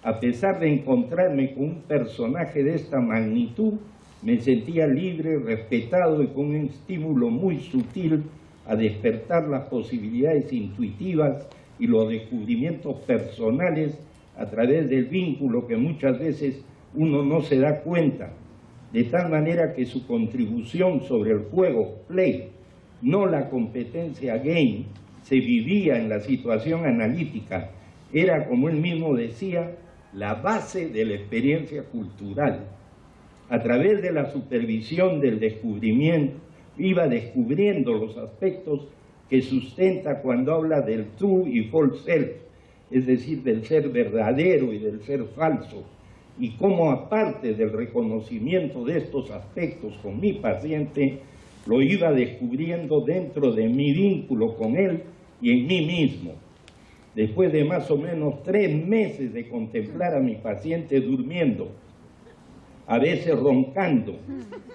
A pesar de encontrarme con un personaje de esta magnitud, me sentía libre, respetado y con un estímulo muy sutil a despertar las posibilidades intuitivas y los descubrimientos personales a través del vínculo que muchas veces uno no se da cuenta, de tal manera que su contribución sobre el juego play, no la competencia game, se vivía en la situación analítica, era, como él mismo decía, la base de la experiencia cultural. A través de la supervisión del descubrimiento, iba descubriendo los aspectos que sustenta cuando habla del true y false self, es decir, del ser verdadero y del ser falso, y cómo, aparte del reconocimiento de estos aspectos con mi paciente, lo iba descubriendo dentro de mi vínculo con él y en mí mismo. Después de más o menos 3 meses de contemplar a mi paciente durmiendo, a veces roncando,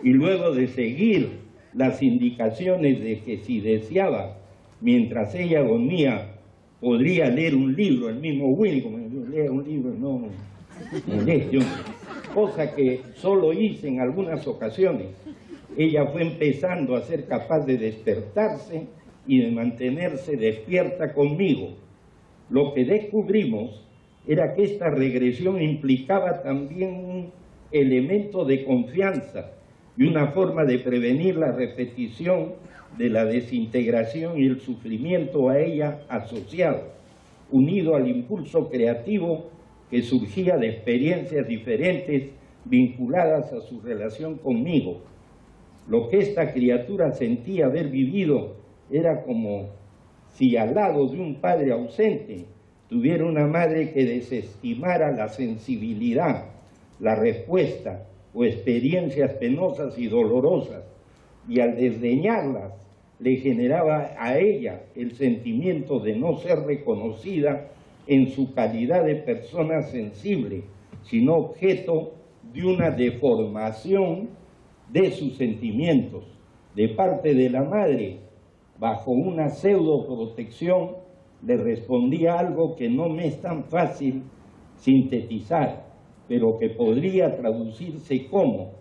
y luego de seguir las indicaciones de que si deseaba, mientras ella dormía, podría leer un libro, el mismo Winnicott me dijo, lea un libro, no moleste, cosa que solo hice en algunas ocasiones. Ella fue empezando a ser capaz de despertarse y de mantenerse despierta conmigo. Lo que descubrimos era que esta regresión implicaba también un elemento de confianza y una forma de prevenir la repetición de la desintegración y el sufrimiento a ella asociado, unido al impulso creativo que surgía de experiencias diferentes vinculadas a su relación conmigo. Lo que esta criatura sentía haber vivido era como si al lado de un padre ausente tuviera una madre que desestimara la sensibilidad, la respuesta o experiencias penosas y dolorosas, y al desdeñarlas le generaba a ella el sentimiento de no ser reconocida en su calidad de persona sensible, sino objeto de una deformación de sus sentimientos. De parte de la madre, bajo una pseudo protección, le respondía algo que no me es tan fácil sintetizar, pero que podría traducirse como: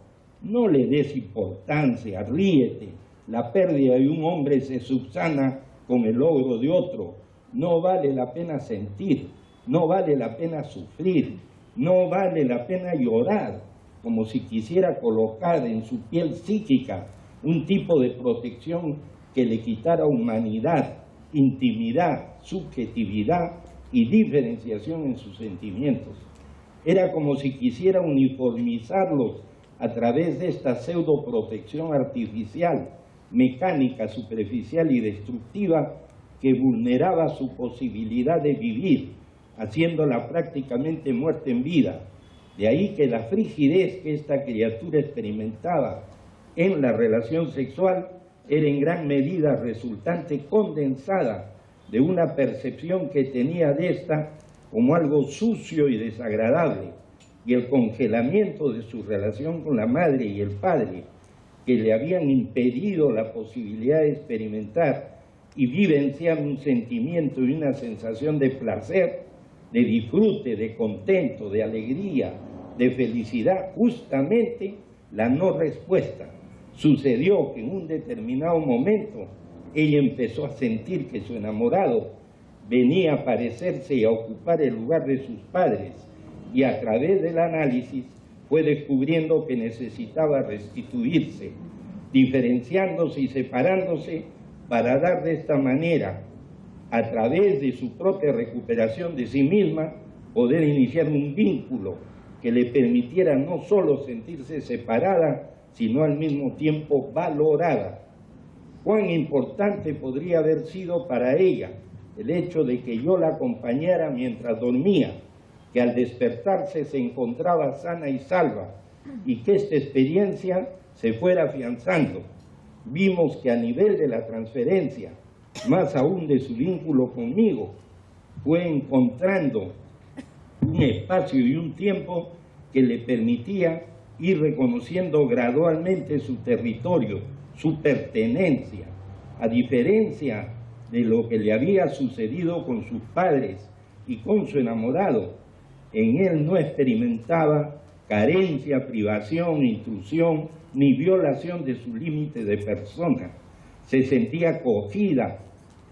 no le des importancia, ríete, la pérdida de un hombre se subsana con el logro de otro, no vale la pena sentir, no vale la pena sufrir, no vale la pena llorar, como si quisiera colocar en su piel psíquica un tipo de protección que le quitara humanidad, intimidad, subjetividad y diferenciación en sus sentimientos. Era como si quisiera uniformizarlos a través de esta pseudoprotección artificial, mecánica, superficial y destructiva que vulneraba su posibilidad de vivir, haciéndola prácticamente muerta en vida. De ahí que la frigidez que esta criatura experimentaba en la relación sexual era en gran medida resultante condensada de una percepción que tenía de esta como algo sucio y desagradable, y el congelamiento de su relación con la madre y el padre, que le habían impedido la posibilidad de experimentar y vivenciar un sentimiento y una sensación de placer, de disfrute, de contento, de alegría, de felicidad, justamente la no respuesta. Sucedió que en un determinado momento ella empezó a sentir que su enamorado venía a parecerse y a ocupar el lugar de sus padres, y a través del análisis fue descubriendo que necesitaba restituirse, diferenciándose y separándose para dar de esta manera, a través de su propia recuperación de sí misma, poder iniciar un vínculo que le permitiera no solo sentirse separada, sino al mismo tiempo valorada. Cuán importante podría haber sido para ella el hecho de que yo la acompañara mientras dormía, que al despertarse se encontraba sana y salva, y que esta experiencia se fuera afianzando. Vimos que a nivel de la transferencia, más aún de su vínculo conmigo, fue encontrando un espacio y un tiempo que le permitía ir reconociendo gradualmente su territorio, su pertenencia, a diferencia de lo que le había sucedido con sus padres y con su enamorado. En él no experimentaba carencia, privación, intrusión, ni violación de su límite de persona. Se sentía acogida,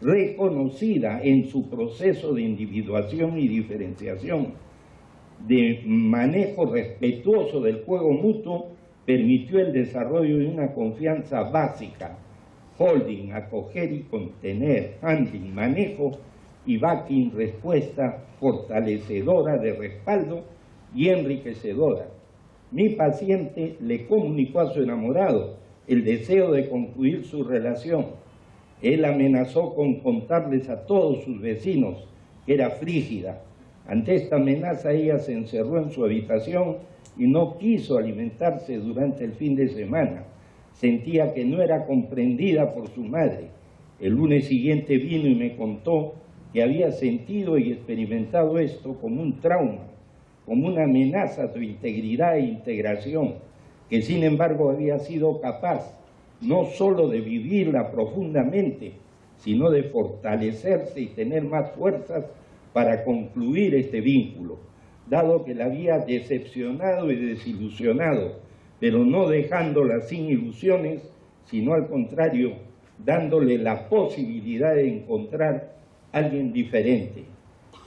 reconocida en su proceso de individuación y diferenciación. De manejo respetuoso del juego mutuo, permitió el desarrollo de una confianza básica: holding, acoger y contener; handling, manejo; y backing, respuesta fortalecedora de respaldo y enriquecedora. Mi paciente le comunicó a su enamorado el deseo de concluir su relación. Él amenazó con contarles a todos sus vecinos que era frígida. Ante esta amenaza, ella se encerró en su habitación y no quiso alimentarse durante el fin de semana. Sentía que no era comprendida por su madre. El lunes siguiente vino y me contó que había sentido y experimentado esto como un trauma, como una amenaza a su integridad e integración, que sin embargo había sido capaz no solo de vivirla profundamente, sino de fortalecerse y tener más fuerzas para concluir este vínculo, dado que la había decepcionado y desilusionado, pero no dejándola sin ilusiones, sino al contrario, dándole la posibilidad de encontrar a alguien diferente.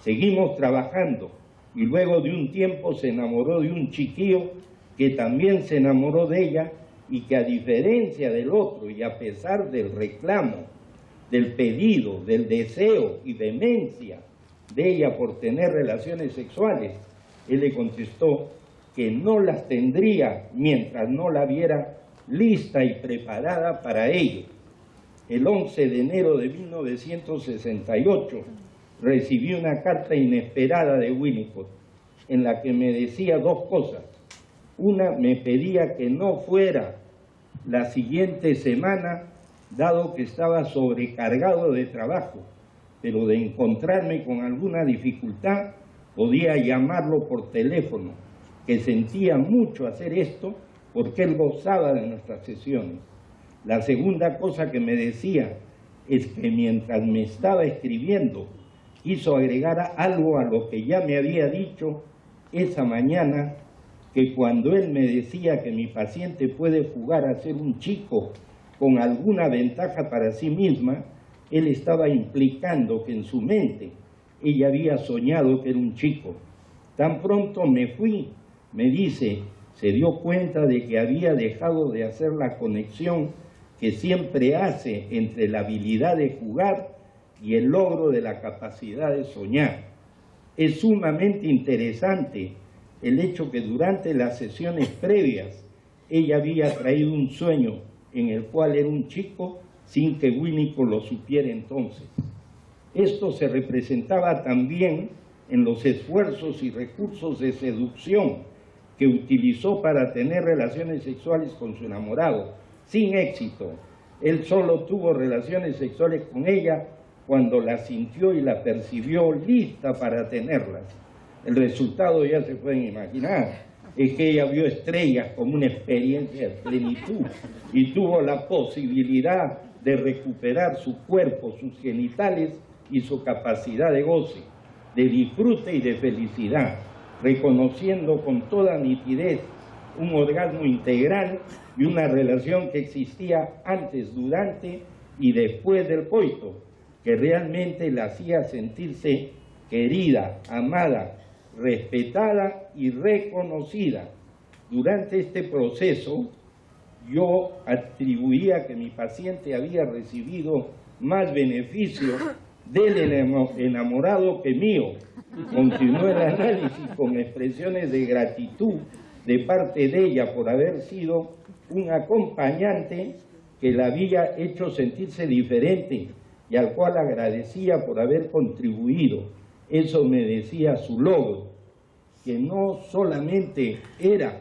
Seguimos trabajando y luego de un tiempo se enamoró de un chiquillo que también se enamoró de ella, y que a diferencia del otro y a pesar del reclamo, del pedido, del deseo y vehemencia de ella por tener relaciones sexuales, él le contestó que no las tendría mientras no la viera lista y preparada para ello. El 11 de enero de 1968 recibí una carta inesperada de Winnicott en la que me decía dos cosas. Una, me pedía que no fuera la siguiente semana, dado que estaba sobrecargado de trabajo, pero de encontrarme con alguna dificultad podía llamarlo por teléfono, que sentía mucho hacer esto porque él gozaba de nuestras sesiones. La segunda cosa que me decía es que mientras me estaba escribiendo, quiso agregar algo a lo que ya me había dicho esa mañana, que cuando él me decía que mi paciente puede jugar a ser un chico con alguna ventaja para sí misma, él estaba implicando que en su mente ella había soñado que era un chico. Tan pronto me fui, me dice, se dio cuenta de que había dejado de hacer la conexión que siempre hace entre la habilidad de jugar y el logro de la capacidad de soñar. Es sumamente interesante el hecho que durante las sesiones previas ella había traído un sueño en el cual era un chico sin que Winnicott lo supiera entonces. Esto se representaba también en los esfuerzos y recursos de seducción que utilizó para tener relaciones sexuales con su enamorado, sin éxito. Él solo tuvo relaciones sexuales con ella cuando la sintió y la percibió lista para tenerlas. El resultado ya se pueden imaginar, es que ella vio estrellas como una experiencia de plenitud y tuvo la posibilidad de recuperar su cuerpo, sus genitales y su capacidad de goce, de disfrute y de felicidad, reconociendo con toda nitidez un orgasmo integral y una relación que existía antes, durante y después del coito, que realmente la hacía sentirse querida, amada, respetada y reconocida. Durante este proceso, yo atribuía que mi paciente había recibido más beneficios del enamorado que mío. Continuó el análisis con expresiones de gratitud de parte de ella por haber sido un acompañante que la había hecho sentirse diferente y al cual agradecía por haber contribuido. Eso me decía su logro, que no solamente era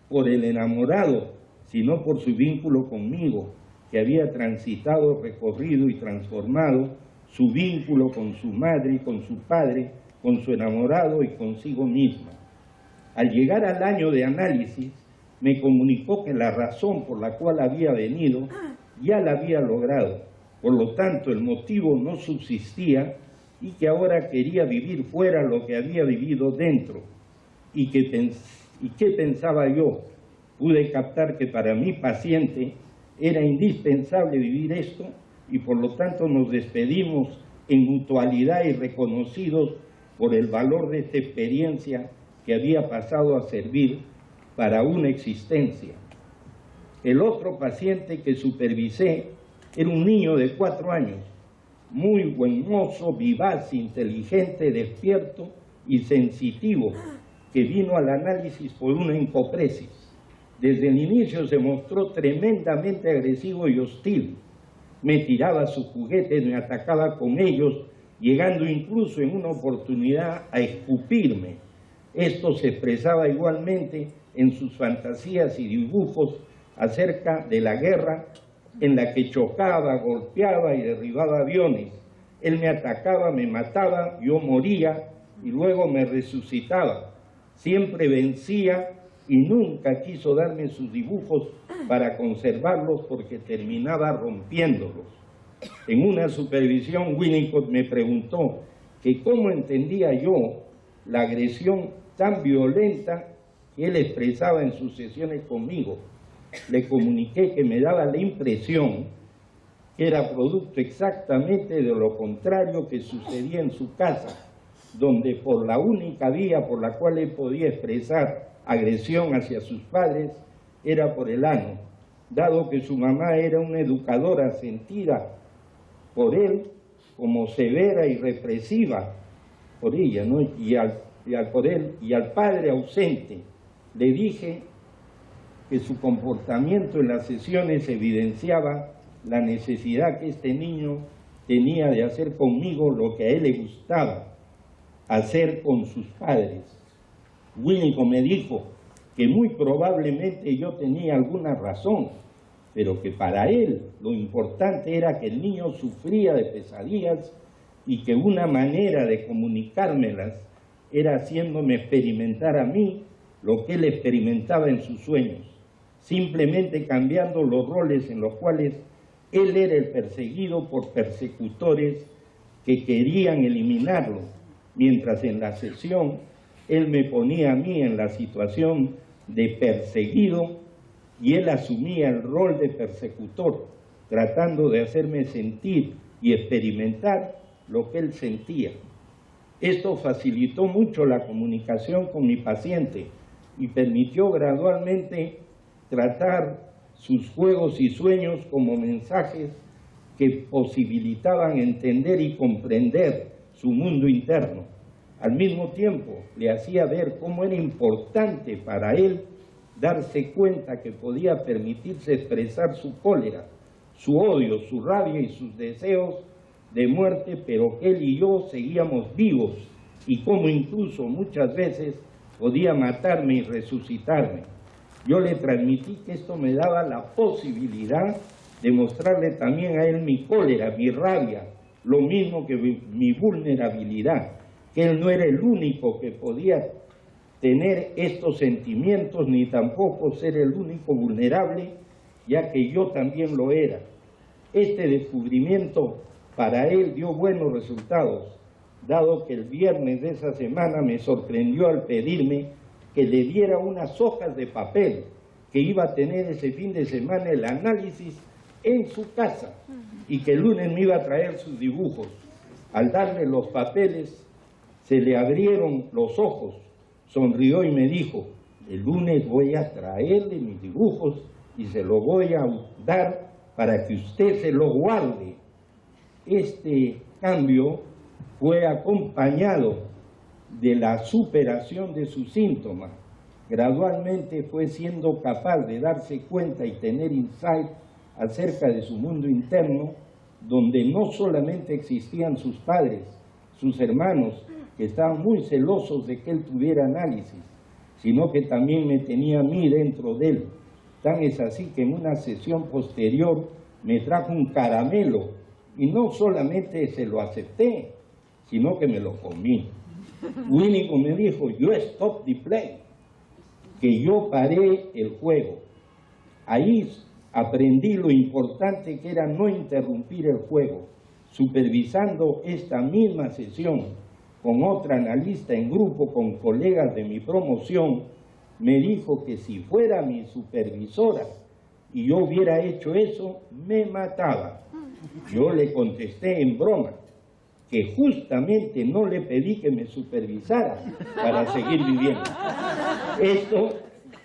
por el enamorado, sino por su vínculo conmigo, que había transitado, recorrido y transformado su vínculo con su madre, con su padre, con su enamorado y consigo misma. Al llegar al año de análisis, me comunicó que la razón por la cual había venido ya la había logrado. Por lo tanto, el motivo no subsistía y que ahora quería vivir fuera lo que había vivido dentro. ¿Y qué pensaba yo? Pude captar que para mi paciente era indispensable vivir esto y por lo tanto nos despedimos en mutualidad y reconocidos por el valor de esta experiencia que había pasado a servir para una existencia. El otro paciente que supervisé era un niño de 4 años, muy buen mozo, vivaz, inteligente, despierto y sensitivo, que vino al análisis por una encopresis. Desde el inicio se mostró tremendamente agresivo y hostil. Me tiraba sus juguetes, me atacaba con ellos, llegando incluso en una oportunidad a escupirme. Esto se expresaba igualmente en sus fantasías y dibujos acerca de la guerra en la que chocaba, golpeaba y derribaba aviones. Él me atacaba, me mataba, yo moría y luego me resucitaba. Siempre vencía y nunca quiso darme sus dibujos para conservarlos porque terminaba rompiéndolos. En una supervisión, Winnicott me preguntó que cómo entendía yo la agresión tan violenta que él expresaba en sus sesiones conmigo. Le comuniqué que me daba la impresión que era producto exactamente de lo contrario que sucedía en su casa, donde por la única vía por la cual él podía expresar agresión hacia sus padres era por el ano, dado que su mamá era una educadora sentida por él como severa y represiva por ella, ¿no? Por él y al padre ausente. Le dije que su comportamiento en las sesiones evidenciaba la necesidad que este niño tenía de hacer conmigo lo que a él le gustaba hacer con sus padres. Winnicott me dijo que muy probablemente yo tenía alguna razón, pero que para él lo importante era que el niño sufría de pesadillas y que una manera de comunicármelas era haciéndome experimentar a mí lo que él experimentaba en sus sueños, simplemente cambiando los roles en los cuales él era el perseguido por persecutores que querían eliminarlo, mientras en la sesión él me ponía a mí en la situación de perseguido y él asumía el rol de persecutor, tratando de hacerme sentir y experimentar lo que él sentía. Esto facilitó mucho la comunicación con mi paciente y permitió gradualmente tratar sus juegos y sueños como mensajes que posibilitaban entender y comprender su mundo interno. Al mismo tiempo, le hacía ver cómo era importante para él darse cuenta que podía permitirse expresar su cólera, su odio, su rabia y sus deseos de muerte, pero que él y yo seguíamos vivos y cómo incluso muchas veces podía matarme y resucitarme. Yo le transmití que esto me daba la posibilidad de mostrarle también a él mi cólera, mi rabia lo mismo que mi vulnerabilidad, que él no era el único que podía tener estos sentimientos, ni tampoco ser el único vulnerable, ya que yo también lo era. Este descubrimiento para él dio buenos resultados, dado que el viernes de esa semana me sorprendió al pedirme que le diera unas hojas de papel que iba a tener ese fin de semana el análisis en su casa y que el lunes me iba a traer sus dibujos. Al darle los papeles, se le abrieron los ojos, sonrió y me dijo: el lunes voy a traerle mis dibujos y se los voy a dar para que usted se los guarde. Este cambio fue acompañado de la superación de sus síntomas. Gradualmente fue siendo capaz de darse cuenta y tener insight acerca de su mundo interno, donde no solamente existían sus padres, sus hermanos, que estaban muy celosos de que él tuviera análisis, sino que también me tenía a mí dentro de él. Tan es así que en una sesión posterior me trajo un caramelo y no solamente se lo acepté, sino que me lo comí. Wínico me dijo: yo stop the play, que yo paré el juego. Ahí aprendí lo importante que era no interrumpir el juego. Supervisando esta misma sesión con otra analista en grupo, con colegas de mi promoción, me dijo que si fuera mi supervisora y yo hubiera hecho eso, me mataba. Yo le contesté en broma que justamente no le pedí que me supervisara para seguir viviendo. Esto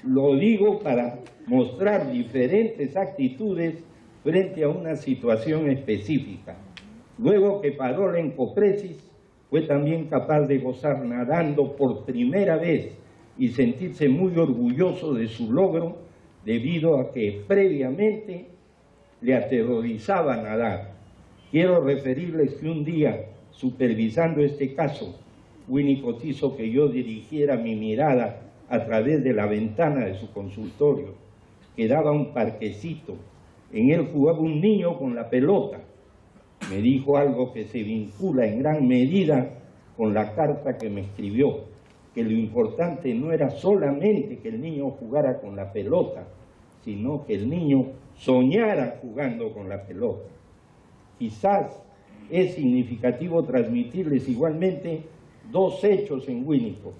lo digo para mostrar diferentes actitudes frente a una situación específica. Luego que paró la encopresis, fue también capaz de gozar nadando por primera vez y sentirse muy orgulloso de su logro, debido a que previamente le aterrorizaba nadar. Quiero referirles que un día, supervisando este caso, Winnicott hizo que yo dirigiera mi mirada a través de la ventana de su consultorio, que daba un parquecito. En él jugaba un niño con la pelota. Me dijo algo que se vincula en gran medida con la carta que me escribió, que lo importante no era solamente que el niño jugara con la pelota, sino que el niño soñara jugando con la pelota. Quizás es significativo transmitirles igualmente dos hechos en Winnicott: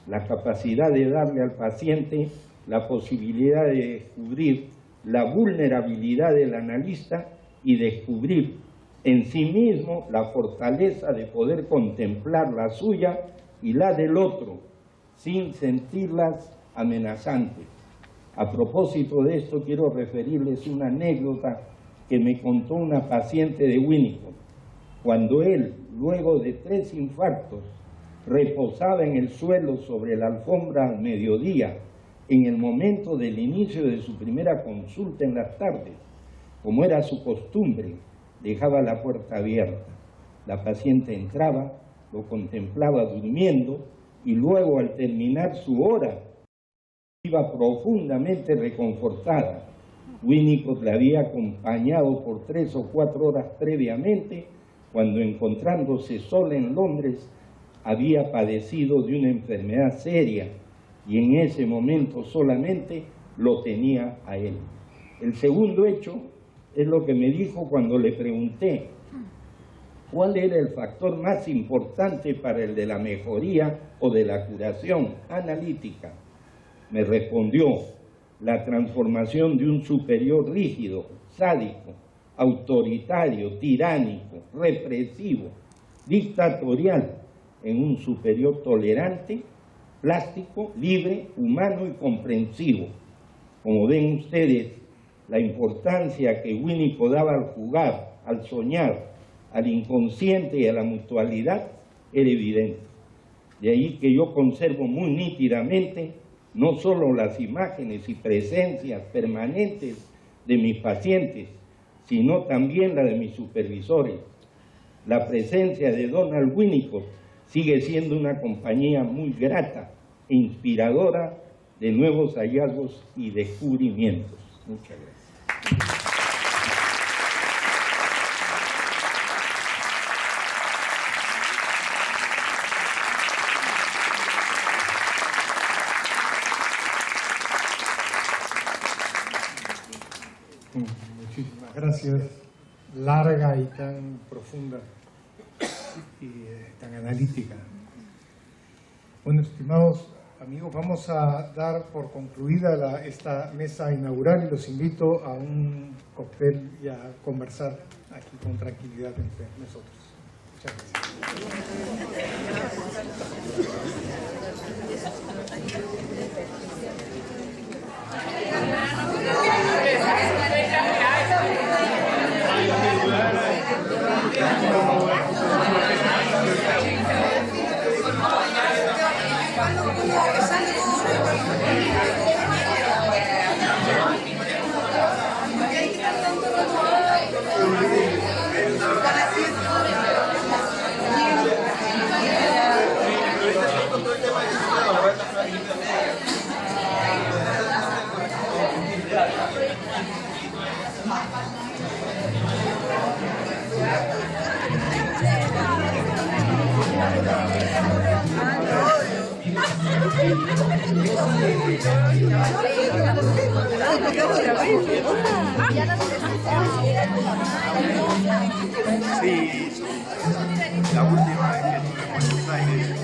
la capacidad de darle al paciente la posibilidad de descubrir la vulnerabilidad del analista y descubrir en sí mismo la fortaleza de poder contemplar la suya y la del otro, sin sentirlas amenazantes. A propósito de esto, quiero referirles una anécdota que me contó una paciente de Winnicott. Cuando él, luego de 3 infartos, reposaba en el suelo sobre la alfombra al mediodía, en el momento del inicio de su primera consulta en las tardes, como era su costumbre, dejaba la puerta abierta. La paciente entraba, lo contemplaba durmiendo y luego, al terminar su hora, iba profundamente reconfortada. Winnicott la había acompañado por 3 o 4 horas previamente, cuando, encontrándose sola en Londres, había padecido de una enfermedad seria y en ese momento solamente lo tenía a él. El segundo hecho es lo que me dijo cuando le pregunté cuál era el factor más importante para el de la mejoría o de la curación analítica. Me respondió: la transformación de un superior rígido, sádico, autoritario, tiránico, represivo, dictatorial, en un superior tolerante, plástico, libre, humano y comprensivo. Como ven ustedes, la importancia que Winnicott daba al jugar, al soñar, al inconsciente y a la mutualidad era evidente. De ahí que yo conservo muy nítidamente no solo las imágenes y presencias permanentes de mis pacientes, sino también la de mis supervisores. La presencia de Donald Winnicott sigue siendo una compañía muy grata e inspiradora de nuevos hallazgos y descubrimientos. Muchas gracias. Muchísimas gracias. Larga y tan profunda y tan analítica. Bueno, estimados amigos, vamos a dar por concluida esta mesa inaugural y los invito a un cóctel y a conversar aquí con tranquilidad entre nosotros. Muchas Sí, la última vez que estuve en Buenos Aires.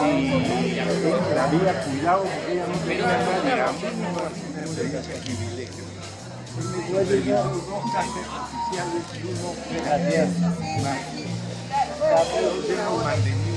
Y la había cuidado porque ella no tenía nadie. A mí me parece ese privilegio. Me voy a llegar dos cafés oficiales y uno regateado. Tengo mantenido.